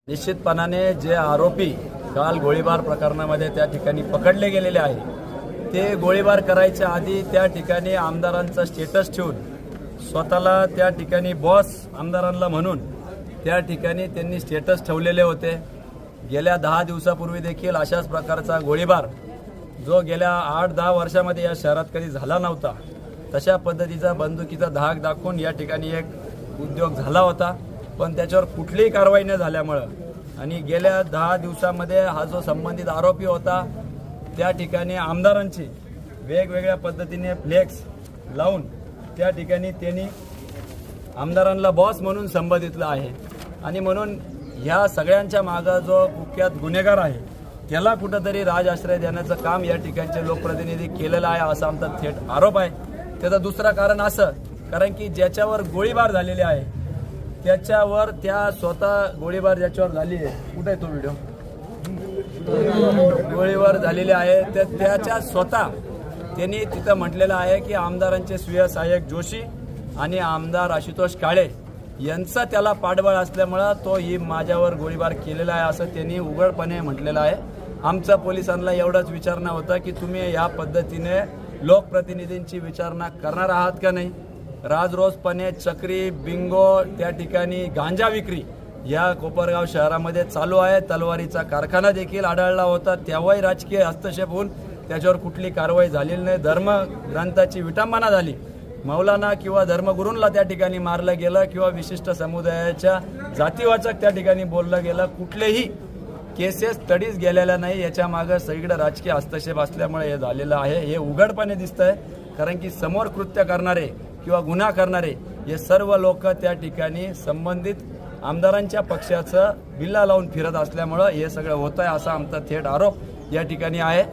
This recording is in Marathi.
निश्चितपणाने जे आरोपी काल गोळीबार प्रकरणामध्ये त्या ठिकाणी पकडले गेलेले आहे ते गोळीबार करायच्या आधी त्या ठिकाणी आमदारांचा स्टेटस ठेवून स्वतःला त्या ठिकाणी बॉस आमदारांना म्हणून त्या ठिकाणी त्यांनी स्टेटस ठेवलेले होते। गेल्या 10 दिवसापूर्वी देखील अशाच प्रकारचा गोळीबार जो गेल्या 8-10 वर्षामध्ये या शहरात कधी झाला नव्हता तशा पद्धतीचा बंदुकीचा धाक दाखवून या ठिकाणी एक उद्योग झाला होता, पण त्याच्यावर कुठलीही कारवाई न झाल्यामुळे आणि गेल्या 10 दिवसामध्ये हा जो संबंधित आरोपी होता त्या ठिकाणी आमदारांची वेगवेगळ्या पद्धतीने फ्लेक्स लावून त्या ठिकाणी त्यांनी आमदारांना बॉस म्हणून संबोधितलं आहे आणि म्हणून ह्या सगळ्यांच्या मागे जो कुख्यात गुन्हेगार आहे त्याला कुठंतरी राजआश्रय देण्याचं काम या ठिकाणचे लोकप्रतिनिधी केलेलं आहे असा आमचा थेट आरोप आहे। त्याचं दुसरं कारण असं कारण की ज्याच्यावर गोळीबार झालेले आहे त्याच्यावर त्या स्वतः गोळीबार ज्याच्यावर झाली आहे कुठे आहे तो व्हिडिओ गोळीबार झालेले आहे तर त्याच्या स्वतः त्यांनी तिथं म्हटलेलं आहे की आमदारांचे स्वीय सहाय्यक जोशी आणि आमदार आशुतोष काळे यांचा त्याला पाठबळ असल्यामुळे तो ही माझ्यावर गोळीबार केलेला आहे असं त्यांनी उघडपणे म्हटलेलं आहे। आमचा पोलिसांना एवढंच विचारणा होता की तुम्ही या पद्धतीने लोकप्रतिनिधींची विचारणा करणार आहात का नाही। राजरोसपणे चक्री बिंगो त्या ठिकाणी गांजा विक्री या कोपरगाव शहरामध्ये चालू आहे। तलवारीचा कारखाना देखील आढळला होता, तेव्हाही राजकीय हस्तक्षेप होऊन त्याच्यावर कुठली कारवाई झालेली नाही। धर्मग्रंथाची विटंबना झाली, मौलाना किंवा धर्मगुरूंना त्या ठिकाणी मारलं गेलं किंवा विशिष्ट समुदायाच्या जातीवाचक त्या ठिकाणी बोललं गेलं, कुठलेही केसेस स्टडीज गेलेल्या नाही। याच्या मागे सगळीकडे राजकीय हस्तक्षेप असल्यामुळे हे झालेलं आहे, हे उघडपणे दिसतंय। कारण की समोर कृत्य करणारे किंवा गुन्हा करणारे हे सर्व लोक त्या ठिकाणी संबंधित आमदारांच्या पक्षाचं बिल्ला लावून फिरत असल्यामुळं हे सगळं होत आहे असा आमचा थेट आरोप या ठिकाणी आहे।